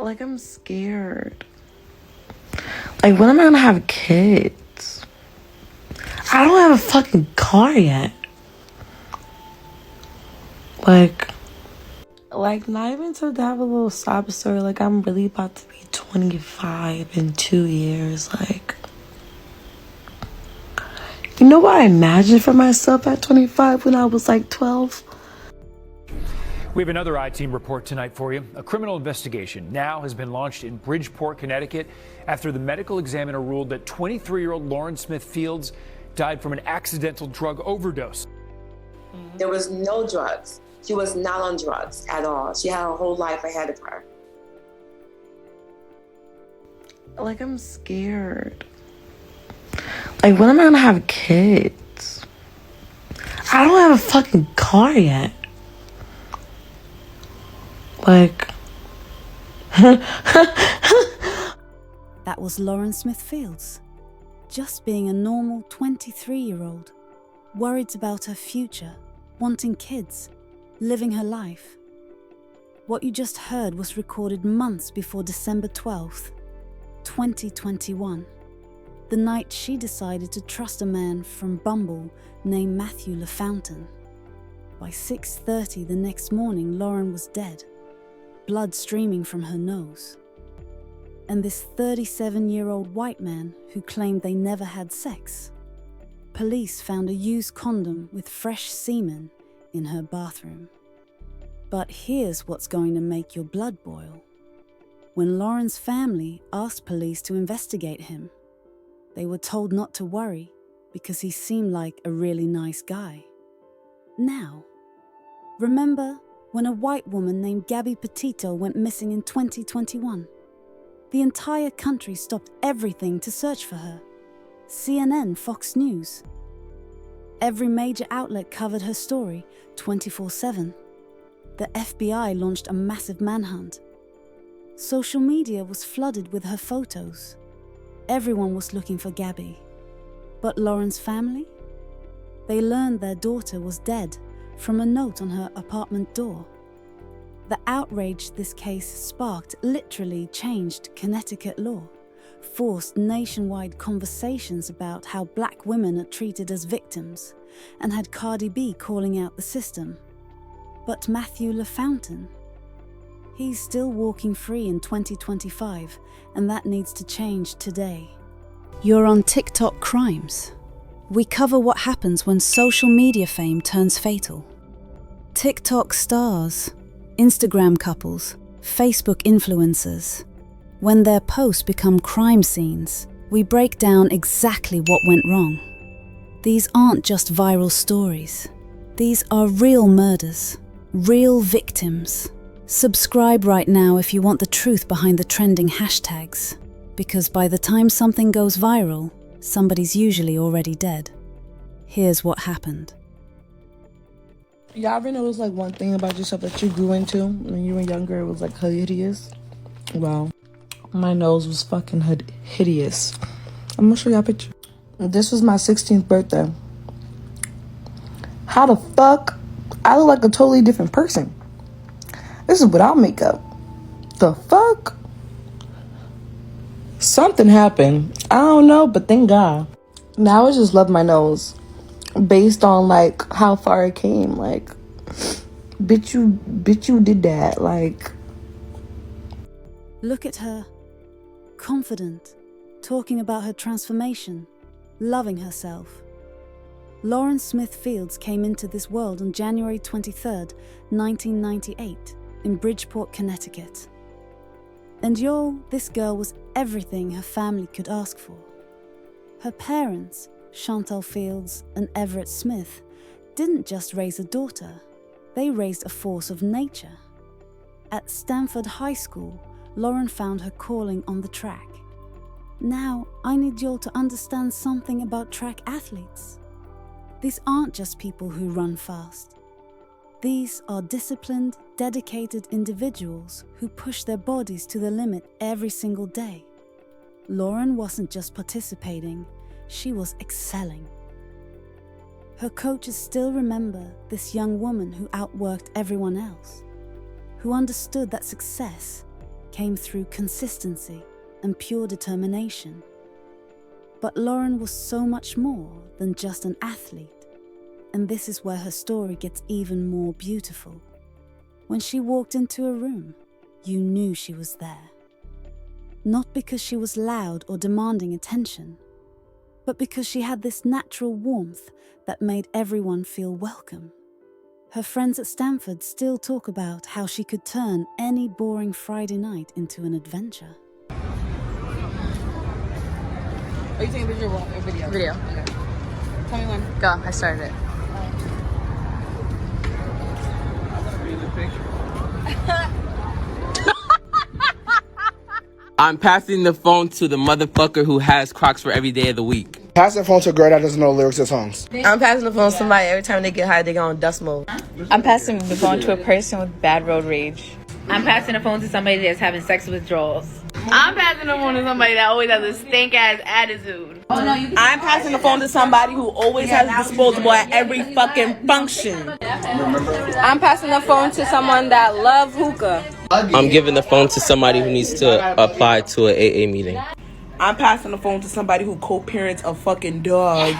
Like, I'm scared. Like, when am I gonna have kids? I don't have a fucking car yet. Like, not even to have a little sob story. Like, I'm really about to be 25 in 2 years. Like, you know what I imagined for myself at 25 when I was like 12? We have another I-Team report tonight for you. A criminal investigation now has been launched in Bridgeport, Connecticut, after the medical examiner ruled that 23-year-old Lauren Smith Fields died from an accidental drug overdose. There was no drugs. She was not on drugs at all. She had her whole life ahead of her. Like, I'm scared. Like, when am I gonna have kids? I don't have a fucking car yet. Like, That was Lauren Smith Fields, just being a normal 23-year-old, worried about her future, wanting kids, living her life. What you just heard was recorded months before December 12th, 2021, the night she decided to trust a man from Bumble named Matthew LaFountain. By 6:30 the next morning, Lauren was dead, blood streaming from her nose. And this 37-year-old white man who claimed they never had sex. Police found a used condom with fresh semen in her bathroom. But here's what's going to make your blood boil. When Lauren's family asked police to investigate him, they were told not to worry because he seemed like a really nice guy. Now, remember when a white woman named Gabby Petito went missing in 2021? The entire country stopped everything to search for her. CNN, Fox News. Every major outlet covered her story 24/7. The FBI launched a massive manhunt. Social media was flooded with her photos. Everyone was looking for Gabby. But Lauren's family? They learned their daughter was dead from a note on her apartment door. The outrage this case sparked literally changed Connecticut law, forced nationwide conversations about how black women are treated as victims, and had Cardi B calling out the system. But Matthew LaFountain? He's still walking free in 2025, and that needs to change today. You're on TikTok Crimes. We cover what happens when social media fame turns fatal. TikTok stars, Instagram couples, Facebook influencers. When their posts become crime scenes, we break down exactly what went wrong. These aren't just viral stories. These are real murders, real victims. Subscribe right now if you want the truth behind the trending hashtags, because by the time something goes viral, somebody's usually already dead. Here's what happened. y'all ever notice like one thing about yourself that you grew into when you were younger? It was like hideous. Well, my nose was fucking hideous. I'm gonna show y'all a picture. This was my 16th birthday. How the fuck I look like a totally different person? This is without makeup. The fuck? Something happened. I don't know, but thank God. Now I just love my nose. Based on like how far it came. Like, bitch you did that. Like, Look at her, confident, talking about her transformation, loving herself. Lauren Smith Fields came into this world on January 23rd, 1998, in Bridgeport, Connecticut. And y'all, this girl was everything her family could ask for. Her parents, Chantal Fields and Everett Smith, didn't just raise a daughter, they raised a force of nature. At Stanford High School, Lauren found her calling on the track. Now, I need y'all to understand something about track athletes. These aren't just people who run fast. These are disciplined, dedicated individuals who push their bodies to the limit every single day. Lauren wasn't just participating, she was excelling. Her coaches still remember this young woman who outworked everyone else, who understood that success came through consistency and pure determination. But Lauren was so much more than just an athlete, and this is where her story gets even more beautiful. When she walked into a room, you knew she was there. Not because she was loud or demanding attention, but because she had this natural warmth that made everyone feel welcome. Her friends at Stanford still talk about how she could turn any boring Friday night into an adventure. Are you taking a picture or video? Video. Okay. Tell me when. Go, I started it. I'm passing the phone to the motherfucker who has Crocs for every day of the week. Pass the phone to a girl that doesn't know the lyrics of songs. I'm passing the phone to somebody every time they get high, they go on dust mode. I'm passing the phone to a person with bad road rage. I'm passing the phone to somebody that's having sex withdrawals. I'm passing the phone to somebody that always has a stink ass attitude. I'm passing the phone to somebody who always has a disposable at every fucking function. I'm passing the phone to someone that loves hookah. I'm giving the phone to somebody who needs to apply to an AA meeting. I'm passing the phone to somebody who co-parents a fucking dog.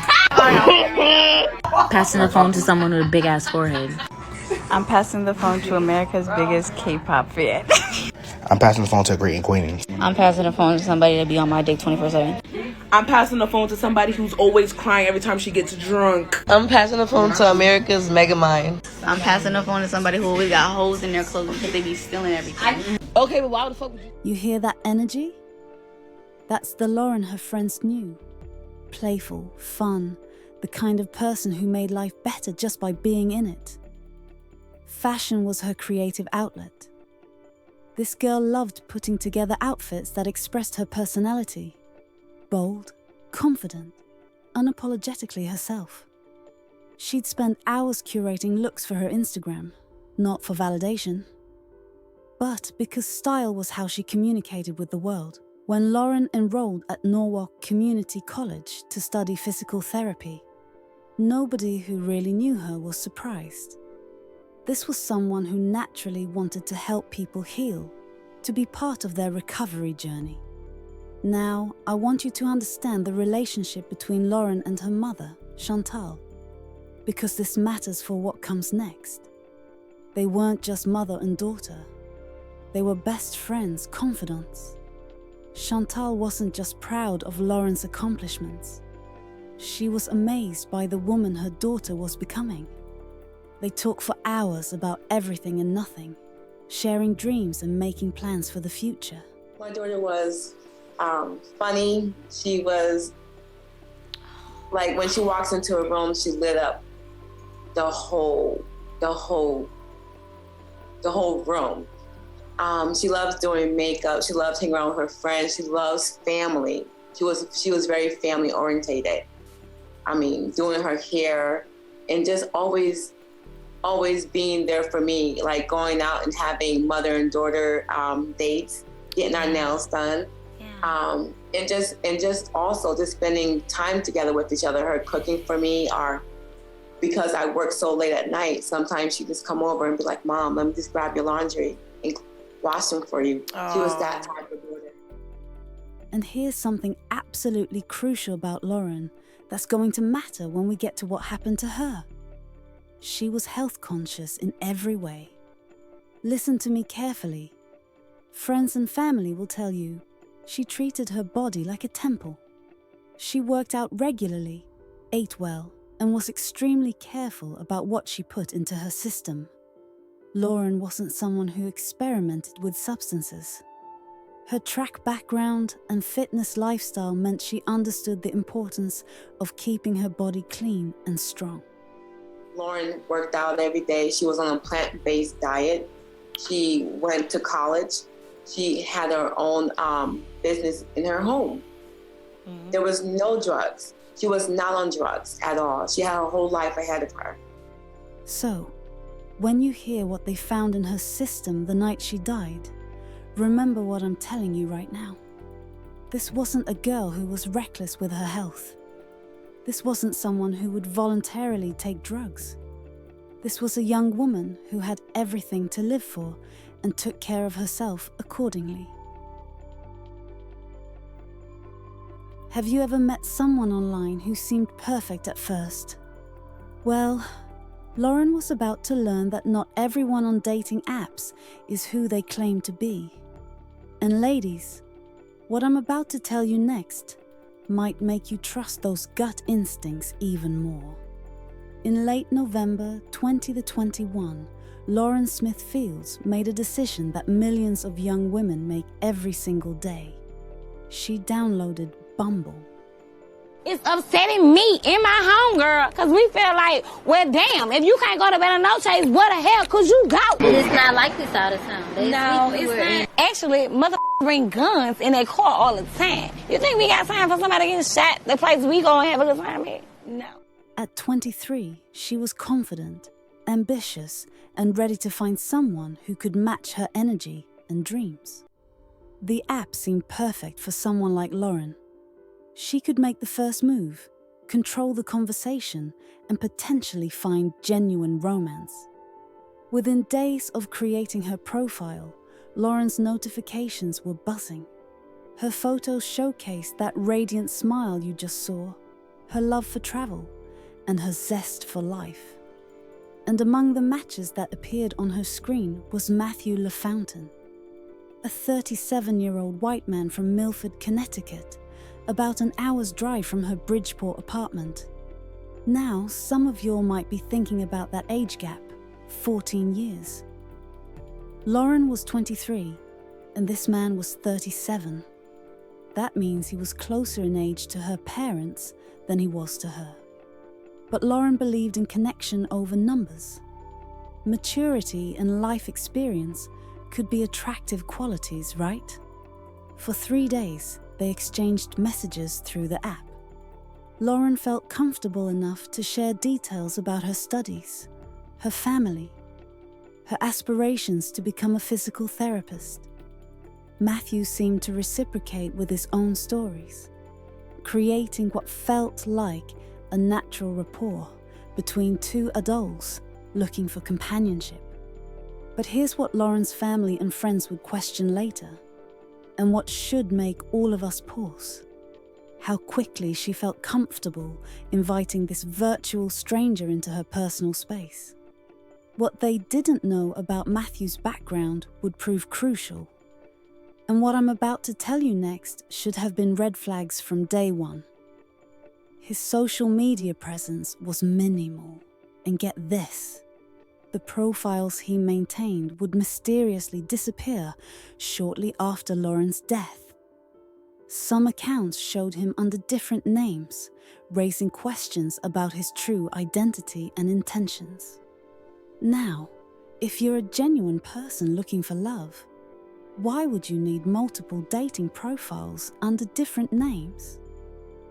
Passing the phone to someone with a big ass forehead. I'm passing the phone to America's biggest K-pop fan. I'm passing the phone to a great queen. I'm passing the phone to somebody that be on my dick 24/7. I'm passing the phone to somebody who's always crying every time she gets drunk. I'm passing the phone to America's Megamind. I'm passing the phone to somebody who always got holes in their clothes because they be stealing everything. Okay, but why the fuck would you? You hear that energy? That's the Lauren her friends knew. Playful, fun, the kind of person who made life better just by being in it. Fashion was her creative outlet. This girl loved putting together outfits that expressed her personality. Bold, confident, unapologetically herself. She'd spend hours curating looks for her Instagram, not for validation, but because style was how she communicated with the world. When Lauren enrolled at Norwalk Community College to study physical therapy, nobody who really knew her was surprised. This was someone who naturally wanted to help people heal, to be part of their recovery journey. Now, I want you to understand the relationship between Lauren and her mother, Chantal, because this matters for what comes next. They weren't just mother and daughter. They were best friends, confidants. Chantal wasn't just proud of Lauren's accomplishments. She was amazed by the woman her daughter was becoming. They talked for hours about everything and nothing, sharing dreams and making plans for the future. My daughter was funny. She was like, when she walks into a room, she lit up the whole room. She loves doing makeup. She loves hanging around with her friends. She loves family. She was very family orientated. I mean, doing her hair and just always being there for me, like going out and having mother and daughter dates, getting our nails done, and just also just spending time together with each other. Her cooking for me, or because I work so late at night, sometimes she'd just come over and be like, "Mom, let me just grab your laundry and wash them for you." She was that type of daughter. And here's something absolutely crucial about Lauren that's going to matter when we get to what happened to her. She was health conscious in every way. Listen to me carefully. Friends and family will tell you she treated her body like a temple. She worked out regularly, ate well, and was extremely careful about what she put into her system. Lauren wasn't someone who experimented with substances. Her track background and fitness lifestyle meant she understood the importance of keeping her body clean and strong. Lauren worked out every day. She was on a plant-based diet. She went to college. She had her own business in her home. Mm-hmm. There was no drugs. She was not on drugs at all. She had her whole life ahead of her. So, when you hear what they found in her system the night she died, remember what I'm telling you right now. This wasn't a girl who was reckless with her health. This wasn't someone who would voluntarily take drugs. This was a young woman who had everything to live for and took care of herself accordingly. Have you ever met someone online who seemed perfect at first? Well, Lauren was about to learn that not everyone on dating apps is who they claim to be. And ladies, what I'm about to tell you next might make you trust those gut instincts even more. In late November 2021, Lauren Smith Fields made a decision that millions of young women make every single day. She downloaded Bumble. It's upsetting me and my homegirl because we feel like, well, damn, if you can't go to bed on no chase, where the hell could you go? It's not like this all the time. No, it's not. Actually, bring guns in their car all the time. You think we got time for somebody getting shot the place we go and have a good time at? No. At 23, she was confident, ambitious, and ready to find someone who could match her energy and dreams. The app seemed perfect for someone like Lauren. She could make the first move, control the conversation, and potentially find genuine romance. Within days of creating her profile, Lauren's notifications were buzzing. Her photos showcased that radiant smile you just saw, her love for travel, and her zest for life. And among the matches that appeared on her screen was Matthew LaFountain, a 37-year-old white man from Milford, Connecticut, about an hour's drive from her Bridgeport apartment. Now, some of you might be thinking about that age gap, 14 years. Lauren was 23, and this man was 37. That means he was closer in age to her parents than he was to her. But Lauren believed in connection over numbers. Maturity and life experience could be attractive qualities, right? For 3 days, they exchanged messages through the app. Lauren felt comfortable enough to share details about her studies, her family, her aspirations to become a physical therapist. Matthew seemed to reciprocate with his own stories, creating what felt like a natural rapport between two adults looking for companionship. But here's what Lauren's family and friends would question later, and what should make all of us pause: how quickly she felt comfortable inviting this virtual stranger into her personal space. What they didn't know about Matthew's background would prove crucial. And what I'm about to tell you next should have been red flags from day one. His social media presence was minimal. And get this, the profiles he maintained would mysteriously disappear shortly after Lauren's death. Some accounts showed him under different names, raising questions about his true identity and intentions. Now, if you're a genuine person looking for love, why would you need multiple dating profiles under different names?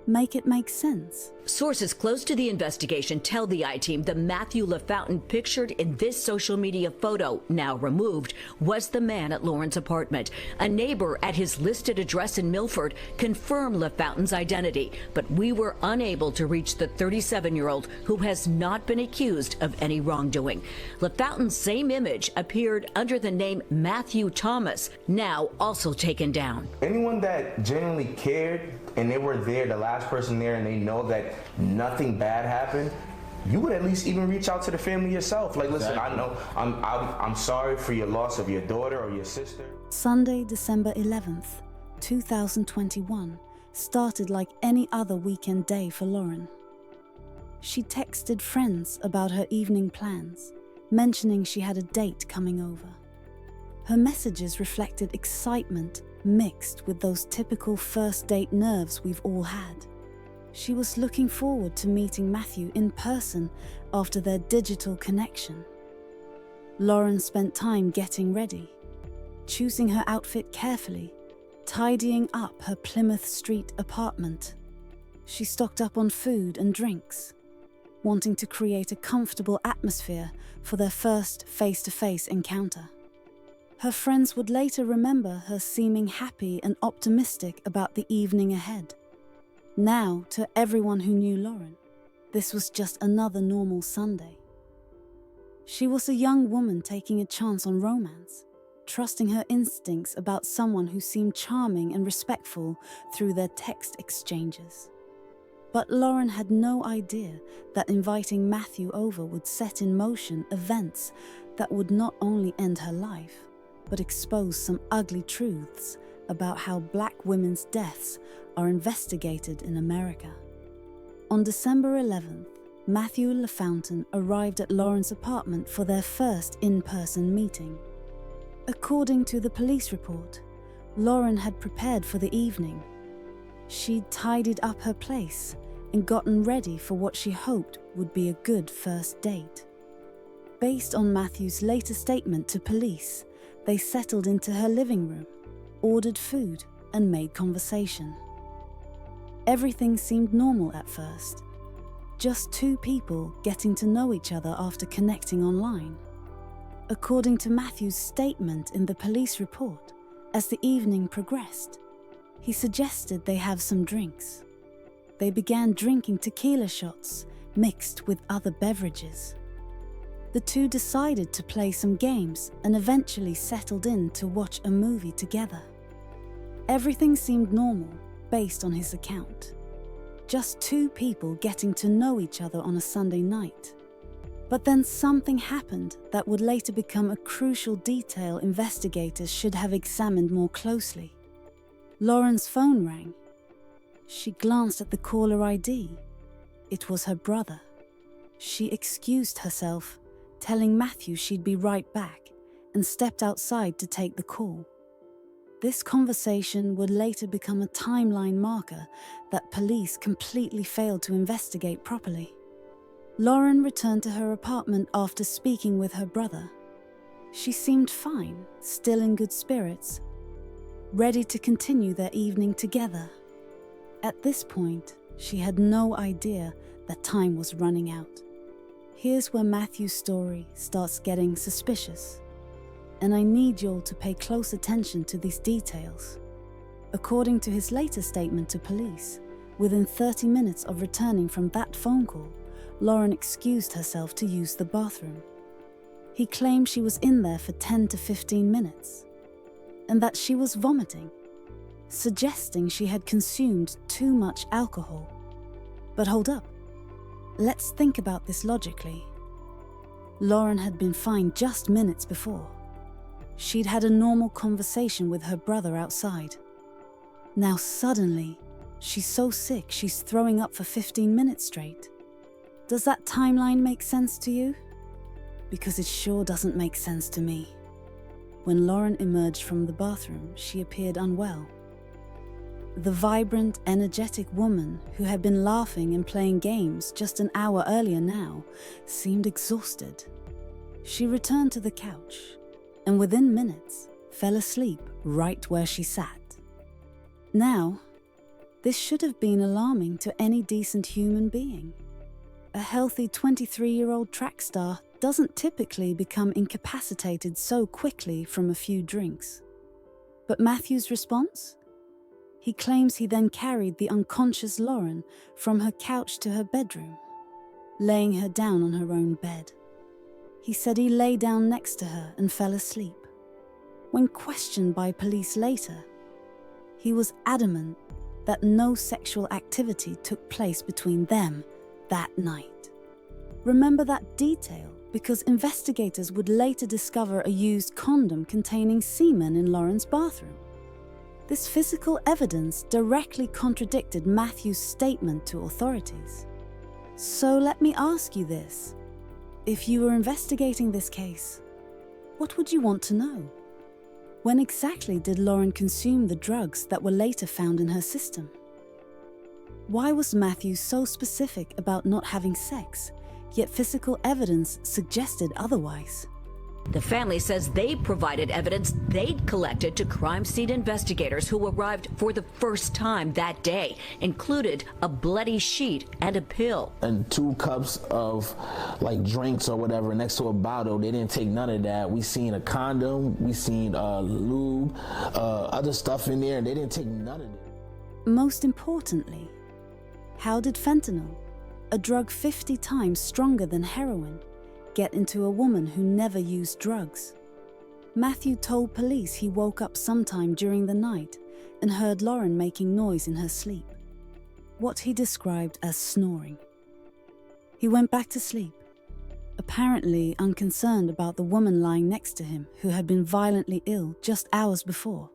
Make it make sense. Sources close to the investigation tell the I-Team the Matthew LaFountain pictured in this social media photo, now removed, was the man at Lauren's apartment. A neighbor at his listed address in Milford confirmed LaFountain's identity, but we were unable to reach the 37-year-old who has not been accused of any wrongdoing. LaFountain's same image appeared under the name Matthew Thomas, now also taken down. Anyone that genuinely cared and they were there, the last person there, and they know that nothing bad happened, you would at least even reach out to the family yourself. Like, listen, exactly. I know I'm sorry for your loss of your daughter or your sister. Sunday, December 11th, 2021 started like any other weekend day for Lauren. She texted friends about her evening plans, mentioning she had a date coming over. Her messages reflected excitement mixed with those typical first date nerves we've all had. She was looking forward to meeting Matthew in person after their digital connection. Lauren spent time getting ready, choosing her outfit carefully, tidying up her Plymouth Street apartment. She stocked up on food and drinks, wanting to create a comfortable atmosphere for their first face-to-face encounter. Her friends would later remember her seeming happy and optimistic about the evening ahead. Now, to everyone who knew Lauren, this was just another normal Sunday. She was a young woman taking a chance on romance, trusting her instincts about someone who seemed charming and respectful through their text exchanges. But Lauren had no idea that inviting Matthew over would set in motion events that would not only end her life, but expose some ugly truths about how Black women's deaths are investigated in America. On December 11th, Matthew LaFountain arrived at Lauren's apartment for their first in-person meeting. According to the police report, Lauren had prepared for the evening. She'd tidied up her place and gotten ready for what she hoped would be a good first date. Based on Matthew's later statement to police, they settled into her living room, ordered food, and made conversation. Everything seemed normal at first. Just two people getting to know each other after connecting online. According to Matthew's statement in the police report, as the evening progressed, he suggested they have some drinks. They began drinking tequila shots mixed with other beverages. The two decided to play some games and eventually settled in to watch a movie together. Everything seemed normal based on his account. Just two people getting to know each other on a Sunday night. But then something happened that would later become a crucial detail investigators should have examined more closely. Lauren's phone rang. She glanced at the caller ID. It was her brother. She excused herself, telling Matthew she'd be right back, and stepped outside to take the call. This conversation would later become a timeline marker that police completely failed to investigate properly. Lauren returned to her apartment after speaking with her brother. She seemed fine, still in good spirits, ready to continue their evening together. At this point, she had no idea that time was running out. Here's where Matthew's story starts getting suspicious. And I need y'all to pay close attention to these details. According to his later statement to police, within 30 minutes of returning from that phone call, Lauren excused herself to use the bathroom. He claimed she was in there for 10 to 15 minutes, and that she was vomiting, suggesting she had consumed too much alcohol. But hold up. Let's think about this logically. Lauren had been fine just minutes before. She'd had a normal conversation with her brother outside. Now suddenly, she's so sick she's throwing up for 15 minutes straight. Does that timeline make sense to you? Because it sure doesn't make sense to me. When Lauren emerged from the bathroom, she appeared unwell. The vibrant, energetic woman who had been laughing and playing games just an hour earlier now seemed exhausted. She returned to the couch, and within minutes, fell asleep right where she sat. Now, this should have been alarming to any decent human being. A healthy 23-year-old track star doesn't typically become incapacitated so quickly from a few drinks. But Matthew's response? He claims he then carried the unconscious Lauren from her couch to her bedroom, laying her down on her own bed. He said he lay down next to her and fell asleep. When questioned by police later, he was adamant that no sexual activity took place between them that night. Remember that detail because investigators would later discover a used condom containing semen in Lauren's bathroom. This physical evidence directly contradicted Matthew's statement to authorities. So let me ask you this. If you were investigating this case, what would you want to know? When exactly did Lauren consume the drugs that were later found in her system? Why was Matthew so specific about not having sex, yet physical evidence suggested otherwise? The family says they provided evidence they'd collected to crime scene investigators who arrived for the first time that day, included a bloody sheet and a pill. And 2 cups of like drinks or whatever next to a bottle. They didn't take none of that. We seen a condom, we seen lube, other stuff in there, and they didn't take none of it. Most importantly, how did fentanyl, a drug 50 times stronger than heroin, get into a woman who never used drugs? Matthew told police he woke up sometime during the night and heard Lauren making noise in her sleep, what he described as snoring. He went back to sleep, apparently unconcerned about the woman lying next to him who had been violently ill just hours before.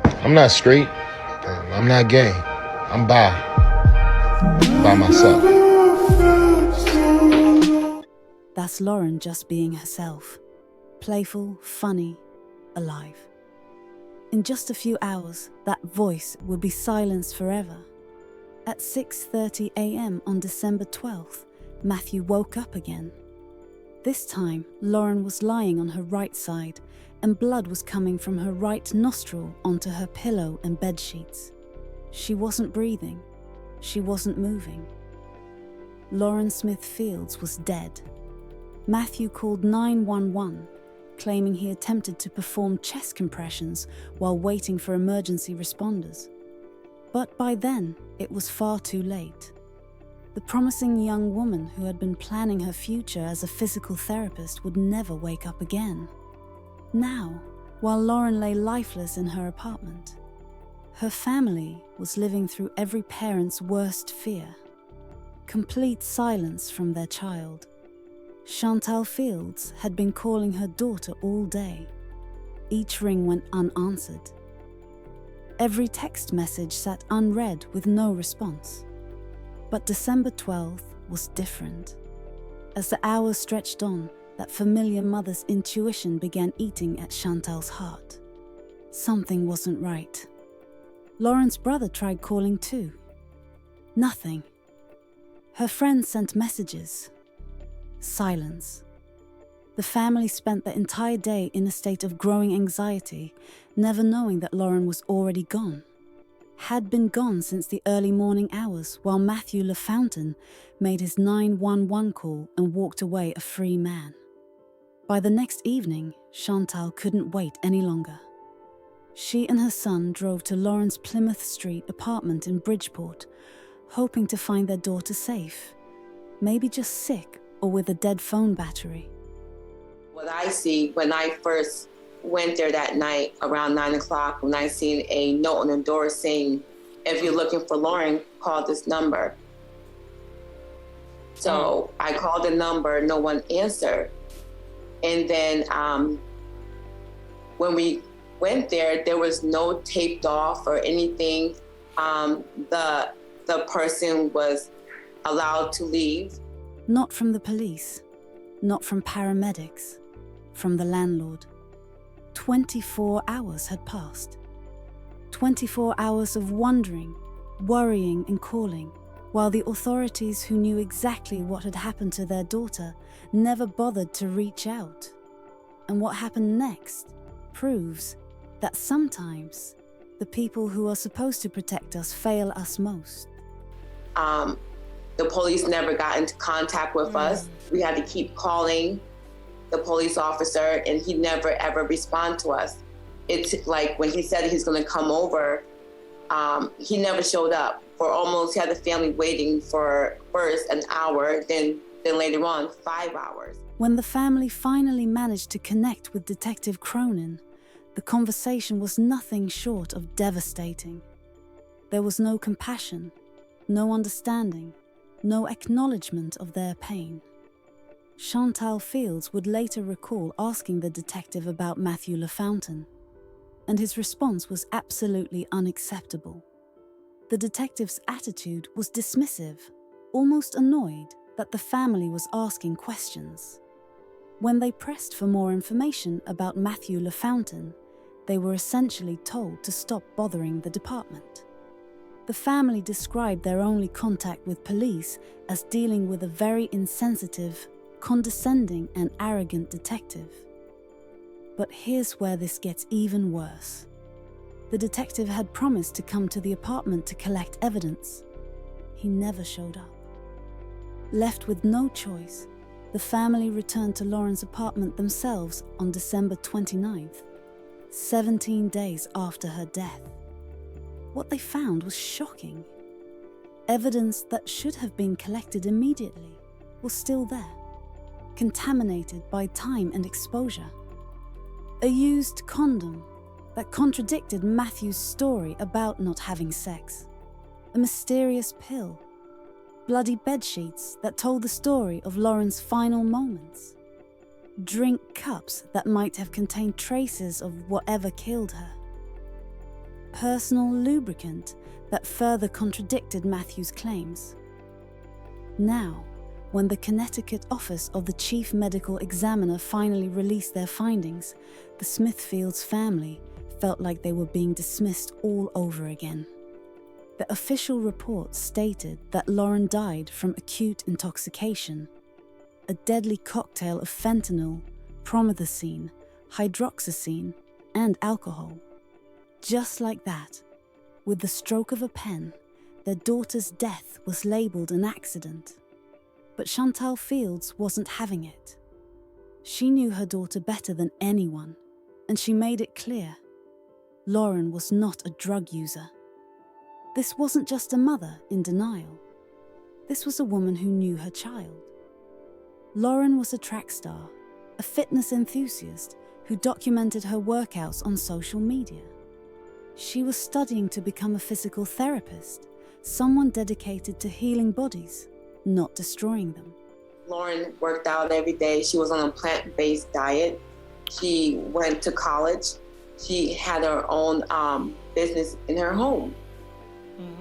I'm not straight. I'm not gay. I'm bi. By myself. That's Lauren just being herself. Playful, funny, alive. In just a few hours, that voice would be silenced forever. At 6:30 a.m. on December 12th, Matthew woke up again. This time, Lauren was lying on her right side, and blood was coming from her right nostril onto her pillow and bed sheets. She wasn't breathing. She wasn't moving. Lauren Smith Fields was dead. Matthew called 911, claiming he attempted to perform chest compressions while waiting for emergency responders. But by then, it was far too late. The promising young woman who had been planning her future as a physical therapist would never wake up again. Now, while Lauren lay lifeless in her apartment, her family was living through every parent's worst fear. Complete silence from their child. Chantal Fields had been calling her daughter all day. Each ring went unanswered. Every text message sat unread with no response. But December 12th was different. As the hours stretched on, that familiar mother's intuition began eating at Chantal's heart. Something wasn't right. Lauren's brother tried calling too. Nothing. Her friends sent messages. Silence. The family spent the entire day in a state of growing anxiety, never knowing that Lauren was already gone. Had been gone since the early morning hours, while Matthew LaFountain made his 911 call and walked away a free man. By the next evening, Chantal couldn't wait any longer. She and her son drove to Lauren's Plymouth Street apartment in Bridgeport, hoping to find their daughter safe, maybe just sick or with a dead phone battery. What I see when I first went there that night around 9 o'clock, when I seen a note on the door saying, if you're looking for Lauren, call this number. So I called the number, no one answered. And then when we went there, there was no taped off or anything. The person was allowed to leave. Not from the police, not from paramedics, from the landlord. 24 hours had passed. 24 hours of wondering, worrying and calling, while the authorities who knew exactly what had happened to their daughter never bothered to reach out. And what happened next proves that sometimes the people who are supposed to protect us fail us most. The police never got into contact with us. We had to keep calling the police officer, and he never ever responded to us. It's like when he said he's gonna come over, he never showed up. He had the family waiting for first an hour, then later on 5 hours. When the family finally managed to connect with Detective Cronin, the conversation was nothing short of devastating. There was no compassion, no understanding, no acknowledgement of their pain. Chantal Fields would later recall asking the detective about Matthew LaFountain, and his response was absolutely unacceptable. The detective's attitude was dismissive, almost annoyed that the family was asking questions. When they pressed for more information about Matthew LaFountain, they were essentially told to stop bothering the department. The family described their only contact with police as dealing with a very insensitive, condescending and arrogant detective. But here's where this gets even worse. The detective had promised to come to the apartment to collect evidence. He never showed up. Left with no choice, the family returned to Lauren's apartment themselves on December 29th, 17 days after her death. What they found was shocking. Evidence that should have been collected immediately was still there, contaminated by time and exposure. A used condom that contradicted Matthew's story about not having sex. A mysterious pill. Bloody bedsheets that told the story of Lauren's final moments. Drink cups that might have contained traces of whatever killed her. Personal lubricant that further contradicted Matthew's claims. Now, when the Connecticut office of the chief medical examiner finally released their findings, the Smithfields family felt like they were being dismissed all over again. The official report stated that Lauren died from acute intoxication, a deadly cocktail of fentanyl, promethazine, hydroxyzine, and alcohol. Just like that, with the stroke of a pen, their daughter's death was labelled an accident. But Chantal Fields wasn't having it. She knew her daughter better than anyone, and she made it clear. Lauren was not a drug user. This wasn't just a mother in denial. This was a woman who knew her child. Lauren was a track star, a fitness enthusiast who documented her workouts on social media. She was studying to become a physical therapist, someone dedicated to healing bodies, not destroying them. Lauren worked out every day. She was on a plant-based diet. She went to college. She had her own business in her home.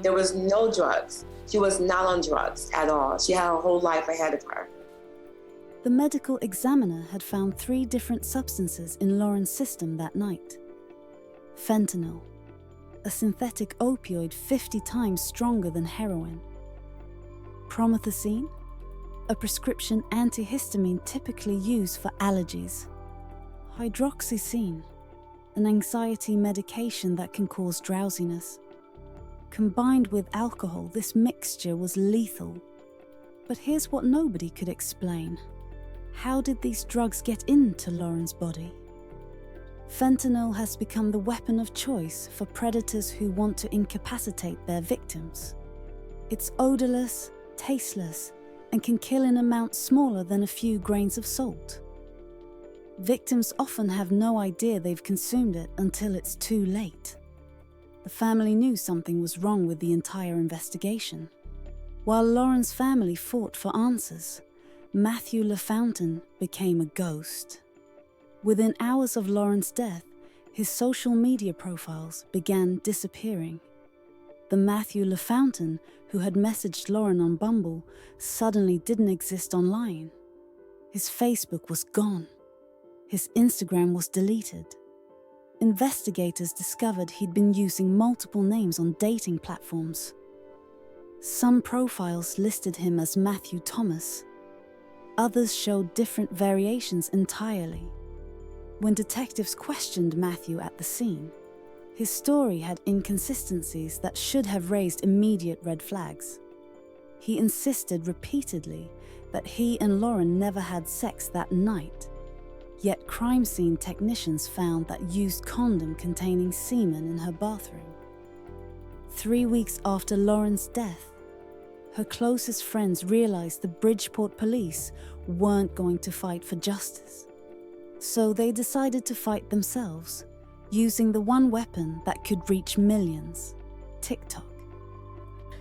There was no drugs. She was not on drugs at all. She had her whole life ahead of her. The medical examiner had found 3 different substances in Lauren's system that night. Fentanyl, a synthetic opioid 50 times stronger than heroin. Promethazine, a prescription antihistamine typically used for allergies. Hydroxyzine, an anxiety medication that can cause drowsiness. Combined with alcohol, this mixture was lethal. But here's what nobody could explain. How did these drugs get into Lauren's body? Fentanyl has become the weapon of choice for predators who want to incapacitate their victims. It's odorless, tasteless, and can kill in amounts smaller than a few grains of salt. Victims often have no idea they've consumed it until it's too late. The family knew something was wrong with the entire investigation. While Lauren's family fought for answers, Matthew LaFountain became a ghost. Within hours of Lauren's death, his social media profiles began disappearing. The Matthew LaFountain who had messaged Lauren on Bumble suddenly didn't exist online. His Facebook was gone. His Instagram was deleted. Investigators discovered he'd been using multiple names on dating platforms. Some profiles listed him as Matthew Thomas. Others showed different variations entirely. When detectives questioned Matthew at the scene, his story had inconsistencies that should have raised immediate red flags. He insisted repeatedly that he and Lauren never had sex that night. Yet crime scene technicians found that used condom containing semen in her bathroom. 3 weeks after Lauren's death, her closest friends realized the Bridgeport police weren't going to fight for justice. So they decided to fight themselves, using the one weapon that could reach millions: TikTok.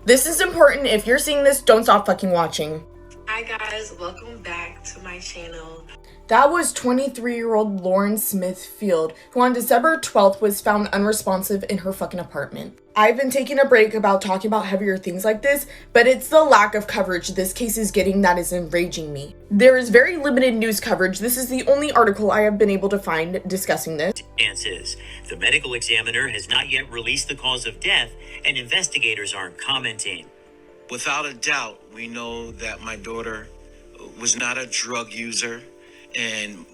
This is important. If you're seeing this, don't stop fucking watching. Hi guys, welcome back to my channel. That was 23-year-old Lauren Smithfield, who on December 12th was found unresponsive in her fucking apartment. I've been taking a break about talking about heavier things like this, but it's the lack of coverage this case is getting that is enraging me. There is very limited news coverage. This is the only article I have been able to find discussing this. Is the medical examiner has not yet released the cause of death, and investigators aren't commenting. Without a doubt, we know that my daughter was not a drug user, and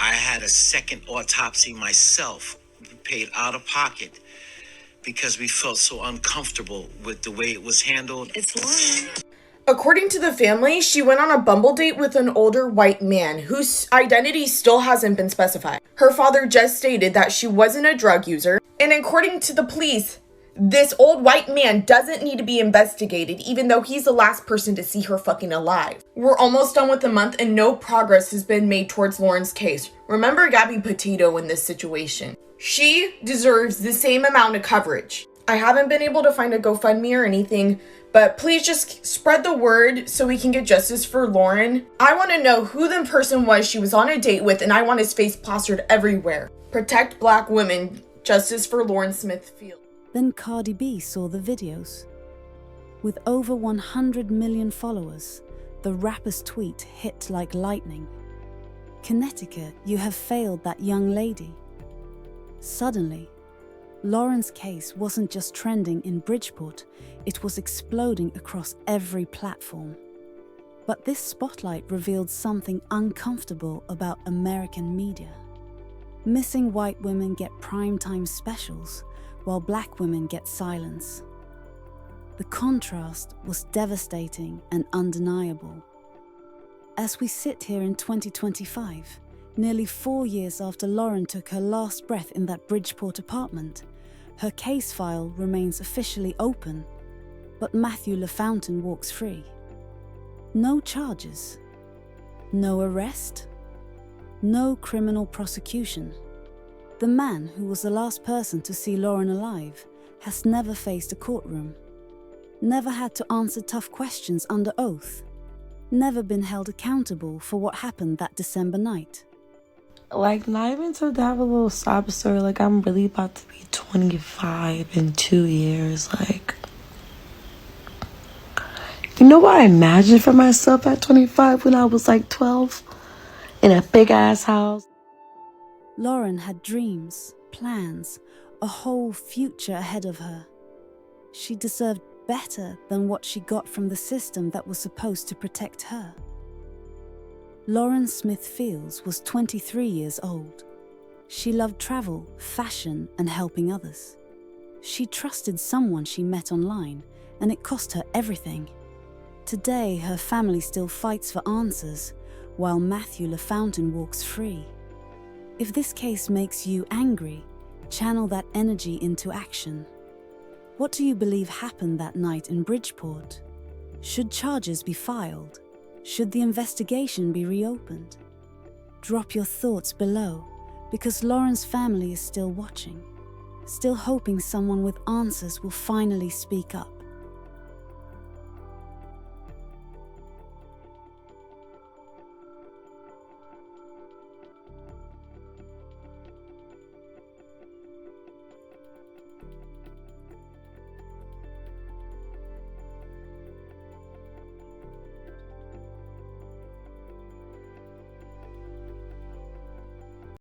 I had a second autopsy myself, paid out of pocket, because we felt so uncomfortable with the way it was handled. It's Lauren. According to the family, she went on a Bumble date with an older white man whose identity still hasn't been specified. Her father just stated that she wasn't a drug user, and according to the police, This old white man doesn't need to be investigated, even though he's the last person to see her fucking alive. We're almost done with the month and no progress has been made towards Lauren's case. Remember Gabby Petito in this situation. She deserves the same amount of coverage. I haven't been able to find a GoFundMe or anything, but please just spread the word so we can get justice for Lauren. I want to know who the person was she was on a date with, and I want his face plastered everywhere. Protect Black women. Justice for Lauren Smith Fields. Then Cardi B saw the videos. With over 100 million followers, the rapper's tweet hit like lightning. Connecticut, you have failed that young lady. Suddenly, Lauren's case wasn't just trending in Bridgeport, it was exploding across every platform. But this spotlight revealed something uncomfortable about American media. Missing white women get primetime specials, while Black women get silence. The contrast was devastating and undeniable. As we sit here in 2025, nearly 4 years after Lauren took her last breath in that Bridgeport apartment, her case file remains officially open, but Matthew LaFountain walks free. No charges, no arrest, no criminal prosecution. The man who was the last person to see Lauren alive has never faced a courtroom, never had to answer tough questions under oath, never been held accountable for what happened that December night. Like, not even to have a little sob story, like, I'm really about to be 25 in 2 years, like, you know what I imagined for myself at 25 when I was like 12? In a big ass house. Lauren had dreams, plans, a whole future ahead of her. She deserved better than what she got from the system that was supposed to protect her. Lauren Smith Fields was 23 years old. She loved travel, fashion, and helping others. She trusted someone she met online, and it cost her everything. Today, her family still fights for answers, while Matthew LaFountain walks free. If this case makes you angry, channel that energy into action. What do you believe happened that night in Bridgeport? Should charges be filed? Should the investigation be reopened? Drop your thoughts below, because Lauren's family is still watching, still hoping someone with answers will finally speak up.